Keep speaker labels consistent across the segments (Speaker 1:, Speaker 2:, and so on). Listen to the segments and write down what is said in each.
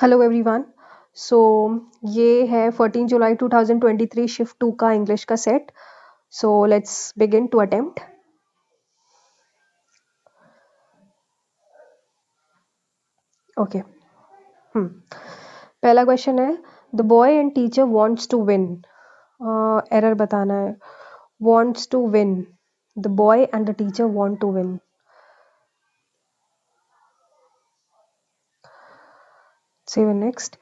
Speaker 1: Hello everyone. सो ये है 14 जुलाई 2023 shift 2 का इंग्लिश का सेट। So let's begin to attempt. Okay. पहला क्वेश्चन है, the boy and teacher wants to win. Error बताना है। Wants to win, the boy and the teacher want to win. Seven next.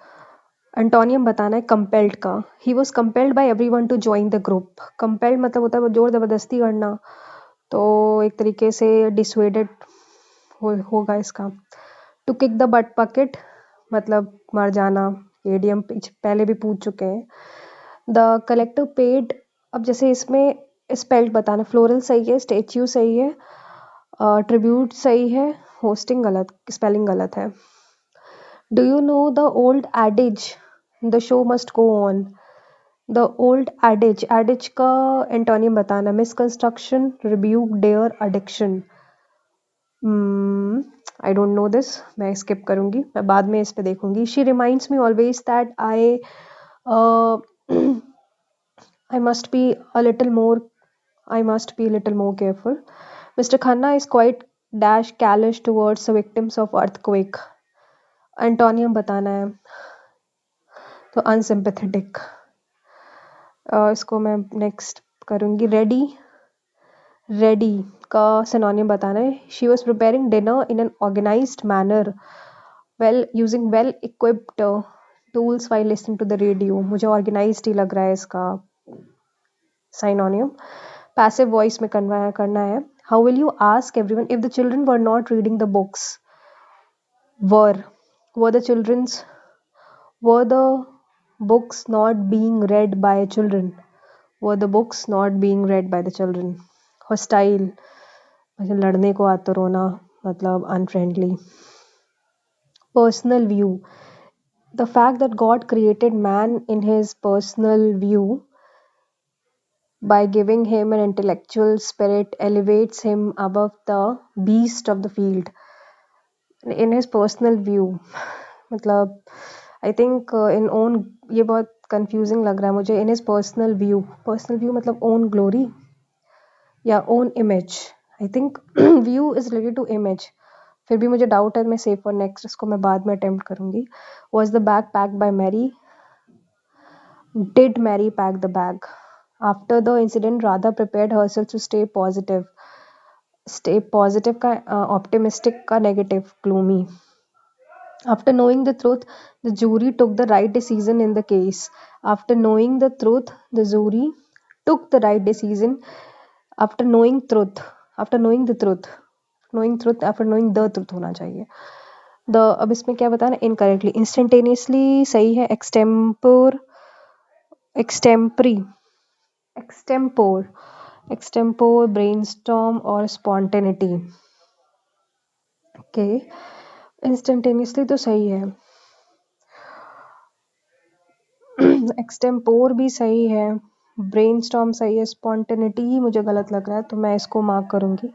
Speaker 1: Antonym बताना है compelled का। He was compelled by everyone to join the group. Compelled मतलब होता है वो जोर जबरदस्ती करना, तो एक तरीके से डिसवेडेड होगा इसका। To kick the but bucket मतलब मर जाना। एडीएम पहले भी पूछ चुके हैं। द कलेक्टर पेड, अब जैसे इसमें स्पेल्ड बताना, फ्लोरल सही है, स्टेच्यू सही है, ट्रिब्यूट सही है, होस्टिंग गलत, स्पेलिंग गलत है। Do you know the old adage the show must go on. The old adage, adage का एंटोनियम बताना, misconstruction, rebuke, dare, addiction. I don't know this, मैं स्किप करूंगी, मैं बाद में इस पे देखूंगी। She reminds me always that I must be a little more I must be a little more careful. Mr. Khanna is quite dash callous towards the victims of earthquake. Antonium बताना है, तो unsympathetic। इसको मैं next करूँगी। Ready, ready का synonym बताना है। She was preparing dinner in an organized manner well using well equipped tools while listening to the radio। मुझे ऑर्गेनाइज्ड ही लग रहा है इसका सिनोनिम। पैसिव वॉइस में करना है। How will you ask everyone if the children were not reading the books. Were the childrens, were the books not being read by children. Were the books not being read by the children. Hostile मतलब लड़ने को आते रोना, मतलब unfriendly. Personal view, the fact that God created man in his personal view by giving him an intellectual spirit elevates him above the beast of the field in his personal view। मतलब I think in own, ये बहुत confusing लग रहा है मुझे। In his personal view, personal view मतलब own glory या own image. I think view is related to image, फिर भी मुझे डाउट है, मैं सेव फॉर नेक्स्ट, इसको मैं बाद में अटेम्प्ट करूंगी। Was the bag packed by Mary, did Mary pack the bag. After the incident, Radha prepared herself to stay positive. Stay positive का optimistic का negative, gloomy. After knowing the truth, the jury took the right decision in the case. After knowing the truth, the jury took the right decision. After knowing truth, after knowing the truth, knowing truth, after knowing the truth होना चाहिए। The, अब इसमें क्या बताना, incorrectly, instantaneously सही है, extempore, extempore, extempore, extempore, brainstorm और spontaneity। Okay, instantaneously तो सही है, एक्सटेम्पोर भी सही है, ब्रेनस्टॉर्म सही है, स्पॉन्टेनिटी ही मुझे गलत लग रहा है, तो मैं इसको मार्क करूंगी।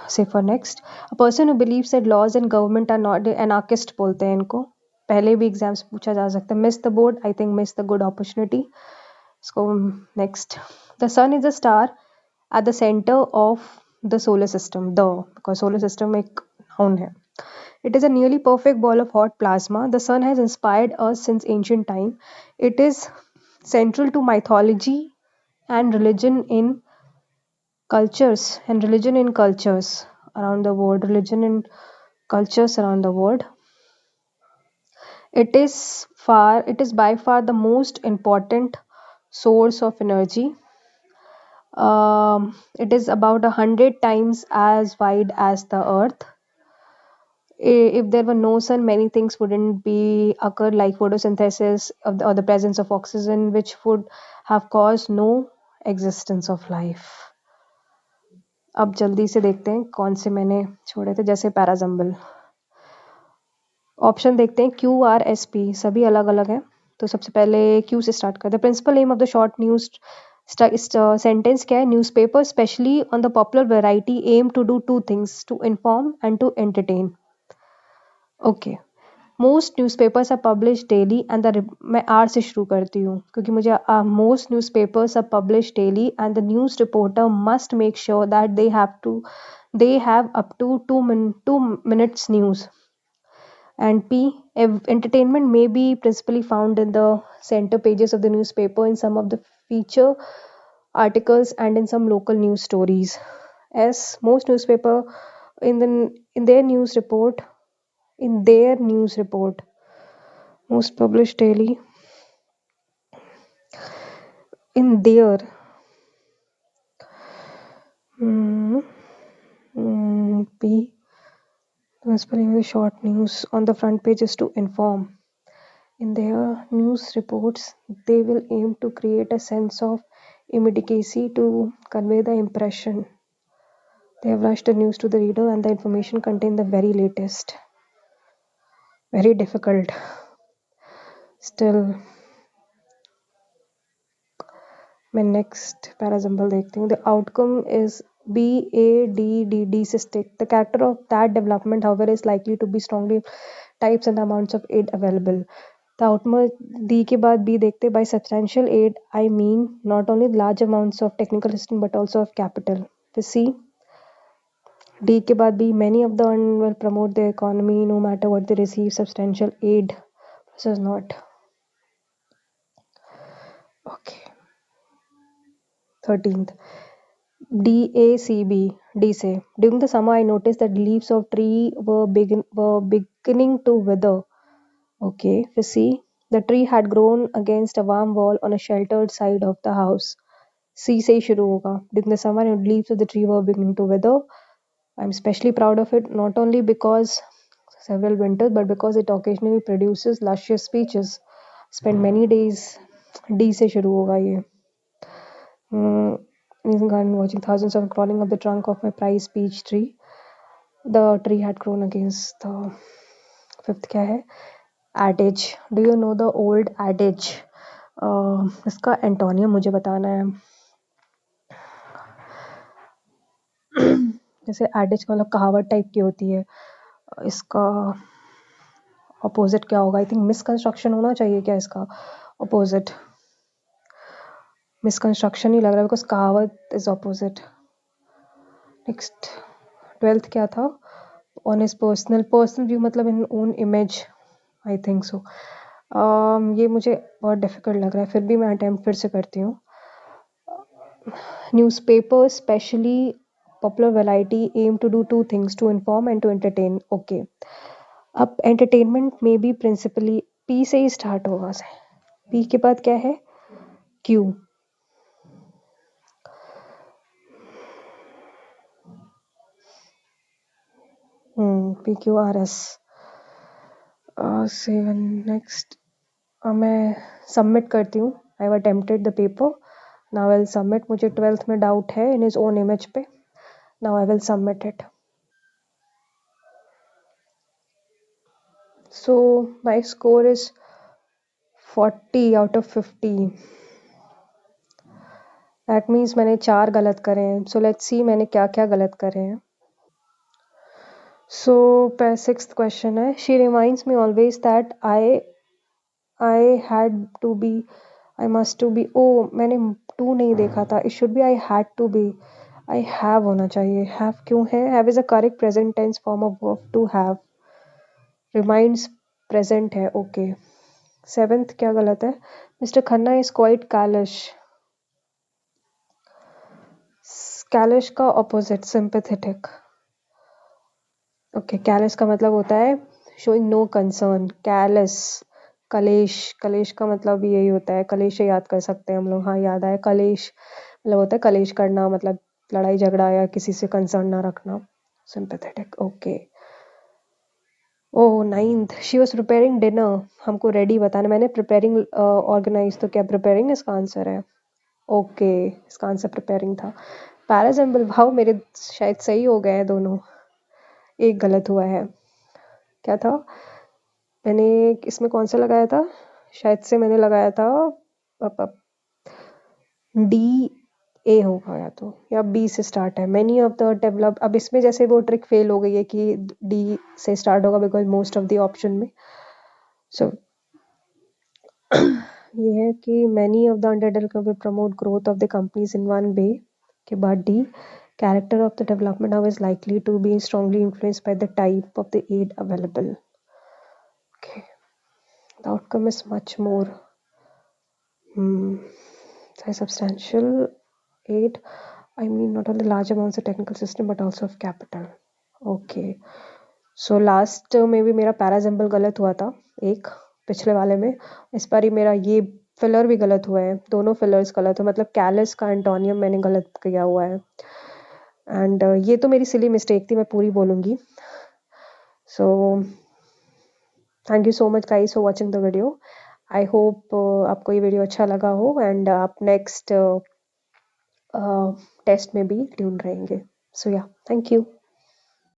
Speaker 1: Say for next, a person who believes that laws and government are not, anarchist बोलते हैं इनको, पहले भी एग्जाम्स पूछा जा सकता है। Miss the boat, I think miss the good opportunity. इसको next, the sun is a star at the center of the solar system, the, because solar system एक noun है। It is a nearly perfect ball of hot plasma. The sun has inspired us since ancient time. It is central to mythology and religion in cultures around the world. Religion and cultures around the world. It is by far the most important source of energy. It is about 100 times as wide as the earth. If there were no sun, many things wouldn't be occur, like photosynthesis or the presence of oxygen, which would have caused no existence of life। अब जल्दी से देखते हैं कौन से मैंने छोड़े थे, जैसे पैराजम्बल। ऑप्शन देखते हैं, क्यू आर एस पी सभी अलग अलग हैं, तो सबसे पहले क्यू से स्टार्ट करते हैं। Principal aim of the short news sentence क्या है, newspaper specially on the popular variety aim to do two things, to inform and to entertain. Okay, most newspapers are publish daily and मैं R से शुरू करती हूँ क्योंकि मुझे most newspapers are publish daily and the news reporter must make sure that they have up to 2 minutes news. And P, entertainment may be principally found in the center pages of the newspaper, in some of the feature articles, and in some local news stories. S, most newspaper in the in their news report in their news report most published daily in their P, spelling the short news on the front pages to inform. In their news reports, they will aim to create a sense of immediacy to convey the impression. They have rushed the news to the reader and the information contained the very latest. Very difficult. Still, मैं next parasymbol देखती हूँ. The outcome is BADDD से stick. The character of that development, however, is likely to be strongly types and the amounts of aid available. The outcome D के बाद B देखते. By substantial aid, I mean not only large amounts of technical assistance but also of capital. फिर C, D के बाद B, many of the will promote their economy no matter what they receive substantial aid. This is not. Okay. 13th. DACB, D say. During the summer, I noticed that leaves of tree were beginning to wither. Okay. For C, the tree had grown against a warm wall on a sheltered side of the house. C से ही शुरू होगा. During the summer, leaves of the tree were beginning to wither. I'm especially proud of it, not only because several winters, but because it occasionally produces luscious peaches. Spent many days. D से शुरू होगा ये. In garden watching thousands of crawling up the trunk of my prized peach tree. The tree had grown against the fifth क्या है? Adage. Do you know the old adage? इसका antonym मुझे बताना है. जैसे एडेज का मतलब कहावत टाइप की होती है. इसका अपोजिट क्या होगा? आई थिंक मिसकंस्ट्रक्शन होना चाहिए क्या इसका अपोजिट? मिसकंस्ट्रक्शन ही लग रहा है बिकॉज कहावत इज अपोजिट. नेक्स्ट 12th क्या था? ऑन हिज पर्सनल व्यू मतलब इन own image. I think so. ये मुझे बहुत डिफिकल्ट लग रहा है, फिर भी मैं अटेम्प्ट फिर से करती हूँ. Newspaper specially popular variety aim to do two things, to inform and to entertain. Okay. अब entertainment may be principally P से ही start होगा. P के बाद क्या है? Q. PQRS. 7 next. मैं submit करती हूँ. I have attempted the paper. Now I will submit. मुझे 12th में doubt है in his own image पे. Now I will submit it. So my score is 40 out of 50. That means मैंने 4 गलत करे हैं. So let's see मैंने क्या क्या गलत करे हैं. So 6th question है. She reminds me always that I had to be, I must to be. Oh मैंने to नहीं देखा था. It should be I had to be. I have होना चाहिए. Have क्यों है? Have is a correct present tense form of verb to have. Reminds present है. Okay. 7th क्या गलत है? Mr. Khanna is quite callous. Callous का opposite sympathetic. Okay. Callus का मतलब होता है शोइंग नो कंसर्न. कैलस. कलेश का मतलब भी यही होता है. कलेश से याद कर सकते हैं हम लोग. हाँ याद आया. कलेश मतलब होता है कलेश करना, मतलब लड़ाई झगड़ा या किसी से कंसर्न ना रखना. Sympathetic. Okay. Oh 9th. She was preparing dinner. हमको रेडी बताना. मैंने प्रिपेयरिंग ऑर्गेनाइज, तो क्या प्रिपेयरिंग इसका आंसर है? ओके. इसका आंसर प्रिपेयरिंग था. पैरासिम्बल. भाव मेरे शायद सही हो गए हैं दोनों. एक गलत हुआ है. क्या था? मैंने इसमें कौन सा लगाया था? शायद से मैंने लगाया था डी ए होगा या तो, या बी से स्टार्ट है. Many of the develop. अब इसमें जैसे वो ट्रिक फेल हो गई है कि डी से स्टार्ट होगा because most of the option में सो ये है कि many of the underdeveloped will promote growth of the companies in one way. के बाद D, character of the development now is likely to be strongly influenced by the type of the aid available. Okay, the outcome is much more a substantial aid. I mean, not only large amounts of technical system but also of capital. Okay. So last में भी मेरा parajumble गलत हुआ था एक पिछले वाले में, इस बार ही मेरा ये फिलर भी गलत हुआ है, दोनों फिलर्स गलत हुए, मतलब कैलिस का एंटोनियम मैंने गलत किया हुआ है। एंड ये तो मेरी सिली मिस्टेक थी, मैं पूरी बोलूँगी। So thank you so much guys for watching the video. I hope आपको ये वीडियो अच्छा लगा हो एंड आप नेक्स्ट टेस्ट में भी ट्यून रहेंगे। सो या थैंक यू।